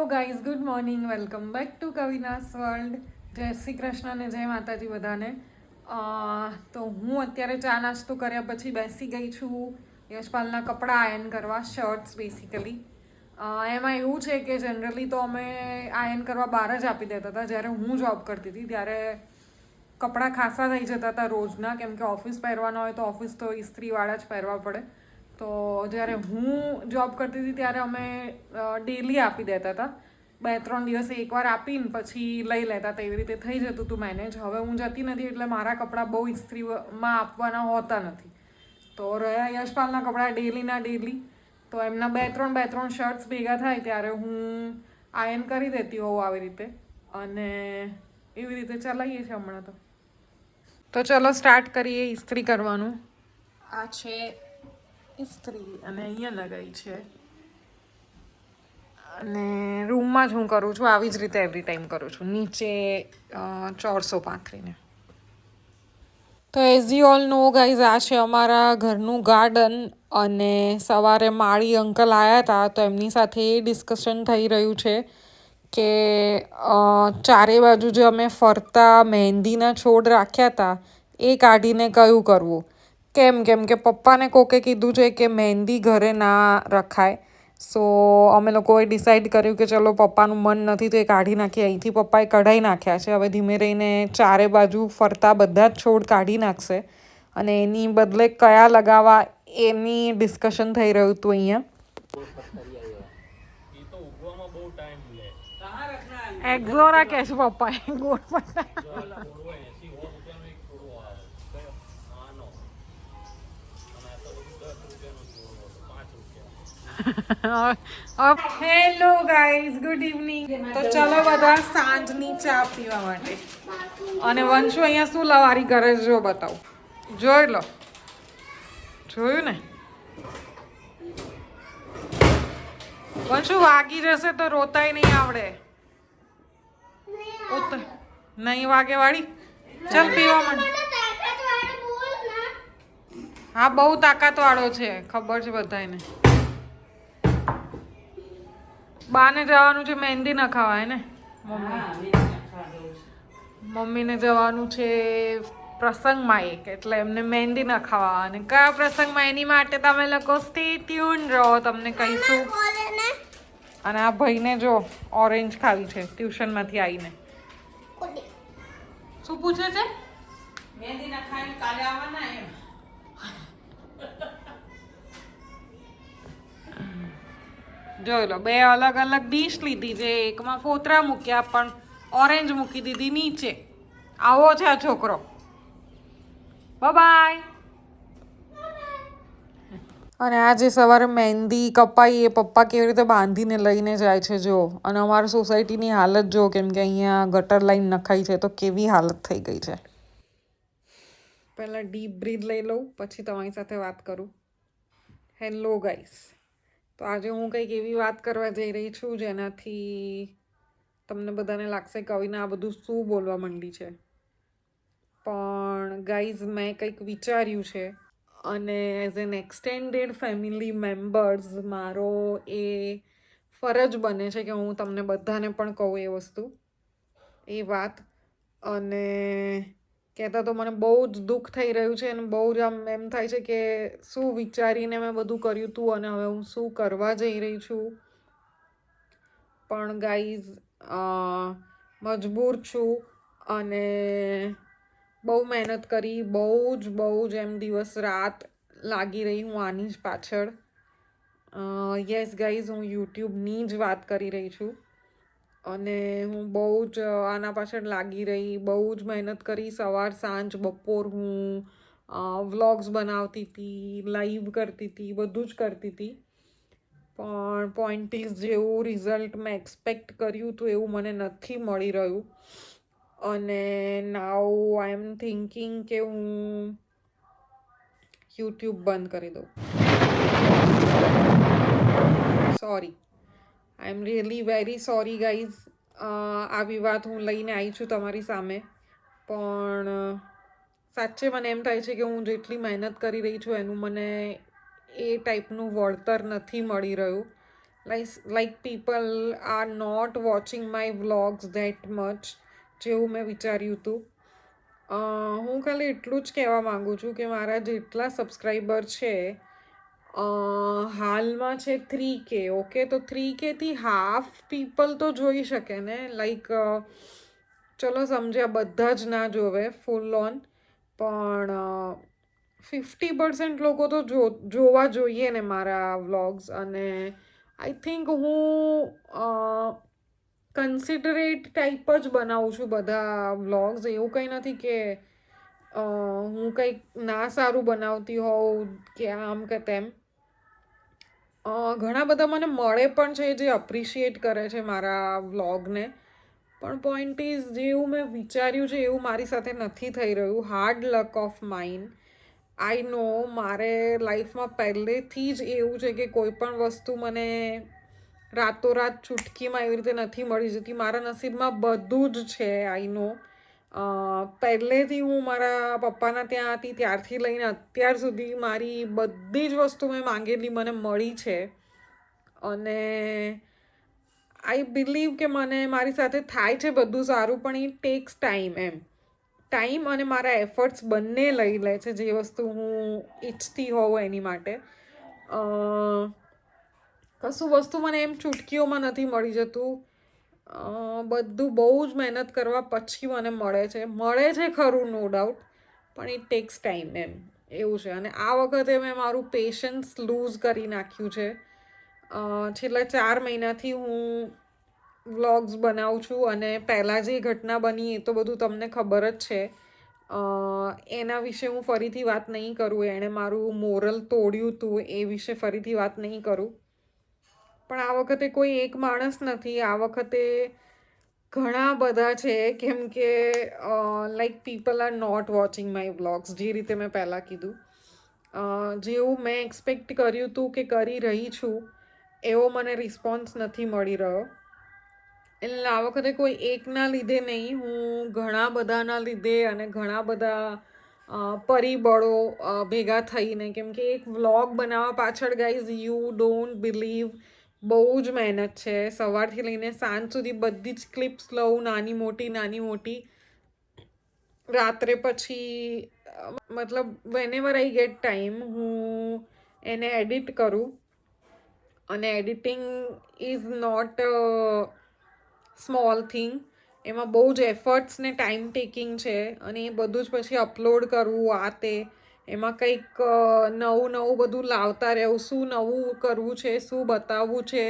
Guys, good morning, welcome back to Kavina's world. જય શ્રી કૃષ્ણ ને જય માતાજી બધાને. તો હું અત્યારે ચા નાસ્તો કર્યા પછી બેસી ગઈ છું યશપાલના કપડાં આયન કરવા, શર્ટ્સ બેસિકલી. એમાં એવું છે કે જનરલી તો અમે આયન કરવા બહાર જ આપી દેતા હતા. જ્યારે હું જોબ કરતી હતી ત્યારે કપડાં ખાસા થઈ જતા હતા રોજના, કેમ કે ઓફિસ પહેરવાના હોય તો ઓફિસ તો ઇસ્ત્રીવાળા જ પહેરવા પડે. તો જ્યારે હું જોબ કરતી હતી ત્યારે અમે ડેલી આપી દેતા હતા. 2-3 દિવસે એકવાર આપીને પછી લઈ લેતા હતા. એવી રીતે થઈ જતું હતું મેનેજ. હવે હું જતી નથી એટલે મારા કપડાં બહુ ઇસ્ત્રીમાં આપવાના હોતા નથી. તો રહ્યા યશપાલના કપડાં ડેલીના ડેલી. તો એમના 2-3 શર્ટ્સ ભેગા થાય ત્યારે હું આયન કરી દેતી હોઉં આવી રીતે. અને એવી રીતે ચલાવીએ છીએ હમણાં તો ચલો સ્ટાર્ટ કરીએ ઇસ્ત્રી કરવાનું. આ છે ઇસ્ત્રી અને અહીંયા લગાવી છે. અને રૂમમાં જ હું કરું છું, આવી જ રીતે એવરી ટાઈમ કરું છું, નીચે ચોરસો પાથરીને. તો as you all know guys, આ છે અમારા ઘરનું ગાર્ડન. અને સવારે માળી અંકલ આવ્યા હતા તો એમની સાથે એ ડિસ્કશન થઈ રહ્યું છે કે ચારે બાજુ જે અમે ફરતા મહેંદીના છોડ રાખ્યા હતા એ કાઢીને કયું કરવું. કેમ કે પપ્પાને કોકે કીધું છે કે મહેંદી ઘરે ના રખાય. સો અમે લોકોએ ડિસાઈડ કર્યું કે ચલો પપ્પાનું મન નથી તો એ કાઢી નાખીએ. અહીંથી પપ્પાએ કઢાઈ નાખ્યા છે. હવે ધીમે રહીને ચારે બાજુ ફરતા બધા જ છોડ કાઢી નાખશે અને એની બદલે કયા લગાવવા એની ડિસ્કશન થઈ રહ્યું હતું અહીંયા. એક્ઝોરા કહે છે પપ્પાએ ગોળ પટ્ટા. Hello guys, good evening. તો ચલો બધા સાંજની ચા પીવા માટે. અને વંશુ અહીંયા શું લવારી કરે છે જો બતાવું. જોઈ લો, જોયું ને? વંશુ વાગી જશે તો રોતાય નહીં આવડે. નહીં વાગે વાળી. ચાલ પીવા માંડ. હા, બહુ તાકાત વાળો છે, ખબર છે બધાને. બાને જવાનું છે મહેંદી ન ખાવાય ને. મમ્મીને જવાનું છે પ્રસંગમાં એક, એટલે એમને મહેંદી ન ખાવા. અને કયા પ્રસંગમાં એની માટે તમે લોકો સ્ટે ટ્યુન રહો, તમને કહીશું. અને આ ભાઈને જો ઓરેન્જ ખાવી છે ટ્યુશનમાંથી આવીને. શું પૂછે છે? મહેંદી ના ખાઈને કાલે આવવાના એમ. જોઈ લો, 2 અલગ અલગ ડીશ લીધી છે. એકમાં ફોતરા મૂક્યા પણ ઓરેન્જ મૂકી દીધી નીચે. આવો છે આ છોકરો. બાય. અને આજે સવારે મહેંદી કપાઈ એ પપ્પા કેવી રીતે બાંધીને લઈને જાય છે જો. અને અમારી સોસાયટીની હાલત જો, કેમ કે અહીંયા ગટર લાઈન નખાઈ છે તો કેવી હાલત થઈ ગઈ છે. પહેલાં ડીપ બ્રીથ લઈ લઉં પછી તમારી સાથે વાત કરું. Hello guys. તો આજે હું કંઈક એવી વાત કરવા જઈ રહી છું જેનાથી તમને બધાને લાગશે કે કવિને આ બધું શું બોલવા માંડી છે. પણ ગાઈઝ, મેં કંઈક વિચાર્યું છે અને as an extended family members મારો એ ફરજ બને છે કે હું તમને બધાને પણ કહું એ વસ્તુ, એ વાત. અને કહેતા તો મને બહુ જ દુઃખ થઈ રહ્યું છે અને બહુ જ આમ એમ થાય છે કે શું વિચારીને મેં બધું કર્યું હતું અને હવે હું શું કરવા જઈ રહી છું. પણ ગાઈઝ, મજબૂર છું અને બહુ મહેનત કરી, બહુ જ એમ દિવસ રાત લાગી રહી હું આની જ પાછળ. યસ ગાઈઝ, હું યુટ્યુબની જ વાત કરી રહી છું. અને હું બહુ જ આના પાછળ લાગી રહી, બહુ જ મહેનત કરી. સવાર સાંજ બપોર હું વ્લોગ્સ બનાવતી હતી, લાઈવ કરતી હતી, બધું જ કરતી હતી. પણ પોઈન્ટ ઇઝ જેવું રિઝલ્ટ મેં એક્સપેક્ટ કર્યું હતું એવું મને નથી મળી રહ્યું. અને નાઉ આઈ એમ થિંકિંગ કે હું યુટ્યુબ બંધ કરી દઉં. Sorry, I am really very sorry guys. આવી વાત હું લઈને આવી છું તમારી સામે. પણ સાચે મને એમ થાય છે કે હું જેટલી મહેનત કરી રહી છું એનું મને એ ટાઈપનું વળતર નથી મળી રહ્યું. like people are not watching my vlogs that much જેવું મેં વિચાર્યું હતું. હું ખાલી એટલું જ કહેવા માગું છું કે મારા જેટલા સબસ્ક્રાઈબર છે હાલમાં છે 3K. ઓકે, તો 3Kથી હાફ પીપલ તો જોઈ શકે ને. લાઈક ચલો સમજ્યા, બધા જ ના જોવે ફૂલ ઓન, પણ 50% લોકો તો જોવા જોઈએ ને મારા વ્લોગ્સ. અને આઈ થિંક હું કન્સિડરેટ ટાઈપ જ બનાવું છું બધા વ્લોગ્સ. એવું કંઈ નથી કે હું કંઈક ના સારું બનાવતી હોઉં કે આમ કે તેમ. ઘણા બધા મને મળે પણ છે જે અપ્રિશિએટ કરે છે મારા વ્લોગને, પણ પોઈન્ટ ઇઝ જેવું મેં વિચાર્યું છે એવું મારી સાથે નથી થઈ રહ્યું. Hard luck of mind. I know મારે લાઈફમાં પહેલેથી જ એવું છે કે કોઈ પણ વસ્તુ મને રાતોરાત ચૂટકીમાં એવી રીતે નથી મળી જતી. મારા નસીબમાં બધું જ છે. આઈ નો પહેલેથી હું મારા પપ્પાના ત્યાં હતી ત્યારથી લઈને અત્યાર સુધી મારી બધી જ વસ્તુ મેં માંગેલી મને મળી છે. અને આઈ બિલીવ કે મને મારી સાથે થાય છે બધું સારું, પણ એ ટેક્સ ટાઈમ. ટાઈમ અને મારા એફર્ટ્સ બંને લઈ લે છે જે વસ્તુ હું ઈચ્છતી હોઉં એની માટે. કશું વસ્તુ મને એમ ચૂટકીઓમાં નથી મળી જતું. બધું બહુ જ મહેનત કરવા પછી મને મળે છે ખરું, નો ડાઉટ, પણ ઇટ ટેક્સ ટાઈમ એવું છે. અને આ વખતે મેં મારું પેશન્સ લૂઝ કરી નાખ્યું છે. છેલ્લા 4 મહિનાથી હું વ્લોગ્સ બનાવું છું, અને પહેલાં જે ઘટના બની એ તો બધું તમને ખબર જ છે. એના વિશે હું ફરીથી વાત નહીં કરું. એણે મારું મોરલ તોડ્યું હતું એ વિશે ફરીથી વાત નહીં કરું. પણ આ વખતે કોઈ એક માણસ નથી, આ વખતે ઘણા બધા છે. કેમ કે like people are not watching my vlogs. જે રીતે મેં પહેલાં કીધું, જેવું મેં એક્સપેક્ટ કર્યું હતું કે કરી રહી છું એવો મને રિસ્પોન્સ નથી મળી રહ્યો. એટલે આ વખતે કોઈ એકના લીધે નહીં, હું ઘણા બધાના લીધે અને ઘણા બધા પરિબળો ભેગા થઈને, કેમ કે એક વ્લોગ બનાવવા પાછળ ગાઈઝ યુ ડોન્ટ બિલીવ બહુ જ મહેનત છે. સવારથી લઈને સાંજ સુધી બધી જ ક્લિપ્સ લઉં, નાની મોટી. રાત્રે પછી મતલબ વેનેવર આઈ ગેટ ટાઈમ હું એને એડિટ કરું. અને editing is not small thing. એમાં બહુ જ એફર્ટ્સ ને ટાઈમ ટેકિંગ છે. અને એ બધું જ પછી અપલોડ કરવું, આ તે એમાં કંઈક નવું બધું લાવતા રહેવું. શું નવું કરવું છે, શું બતાવવું છે,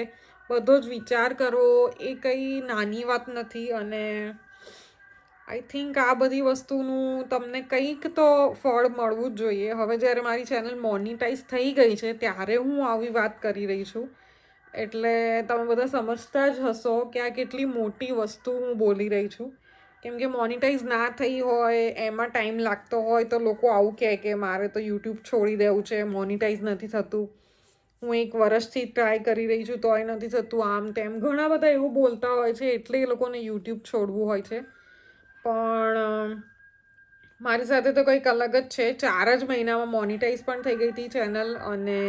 બધો જ વિચાર કરવો એ કંઈ નાની વાત નથી. અને આઈ થિંક આ બધી વસ્તુનું તમને કંઈક તો ફળ મળવું જ જોઈએ. હવે જ્યારે મારી ચેનલ મોનિટાઈઝ થઈ ગઈ છે ત્યારે હું આવી વાત કરી રહી છું, એટલે તમે બધા સમજતા જ હશો કે આ કેટલી મોટી વસ્તુ હું બોલી રહી છું. કેમ કે મોનિટાઈઝ ના થઈ હોય, એમાં ટાઈમ લાગતો હોય, તો લોકો આવું કહે કે મારે તો યુટ્યુબ છોડી દેવું છે, મોનિટાઈઝ નથી થતું, હું 1 વર્ષથી ટ્રાય કરી રહી છું તોય નથી થતું, આમ તેમ ઘણા બધા એવું બોલતા હોય છે. એટલે એ લોકોને યુટ્યુબ છોડવું હોય છે. પણ મારી સાથે તો કંઈક અલગ જ છે. 4 જ મહિનામાં મોનિટાઈઝ પણ થઈ ગઈ હતી ચેનલ. અને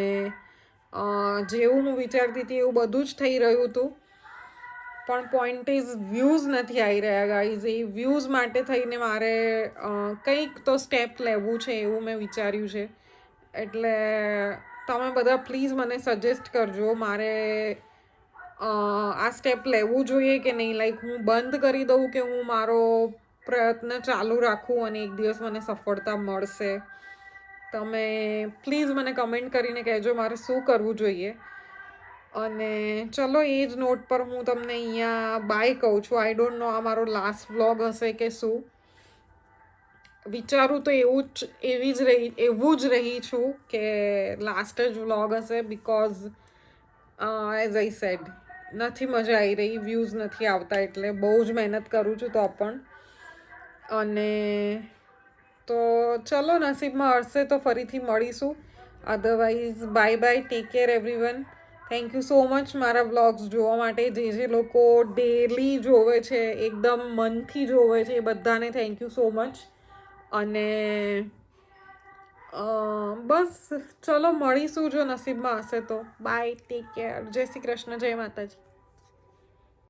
જેવું હું વિચારતી હતી એવું બધું જ થઈ રહ્યું હતું. પણ પોઈન્ટ ઇઝ વ્યૂઝ નથી આવી રહ્યા ગાઈઝ. એ વ્યૂઝ માટે થઈને મારે કંઈક તો સ્ટેપ લેવું છે એવું મેં વિચાર્યું છે. એટલે તમે બધા પ્લીઝ મને સજેસ્ટ કરજો, મારે આ સ્ટેપ લેવું જોઈએ કે નહીં. લાઈક હું બંધ કરી દઉં કે હું મારો પ્રયત્ન ચાલુ રાખું અને એક દિવસ મને સફળતા મળશે. તમે પ્લીઝ મને કમેન્ટ કરીને કહેજો મારે શું કરવું જોઈએ. અને ચલો એ જ નોટ પર હું તમને અહીંયા બાય કહું છું. આઈ ડોન્ટ નો આ મારો લાસ્ટ વ્લોગ હશે કે શું. વિચારું તો એવું જ રહી છું કે લાસ્ટ જ વ્લોગ હશે. બિકોઝ એઝ આઈ સેડ નથી મજા આવી રહી, વ્યૂઝ નથી આવતા, એટલે બહુ જ મહેનત કરું છું તો પણ. અને તો ચલો નસીબમાં હશે તો ફરીથી મળીશું. Otherwise bye, take care everyone. Thank you so much મારા વ્લોગ્સ જોવા માટે. જે લોકો ડેલી જોવે છે, એકદમ મનથી જોવે છે, એ બધાને થેન્ક યુ સો મચ. અને બસ ચલો મળીશું જો નસીબમાં હશે તો. બાય, ટેક કેર, જય શ્રી કૃષ્ણ, જય માતાજી.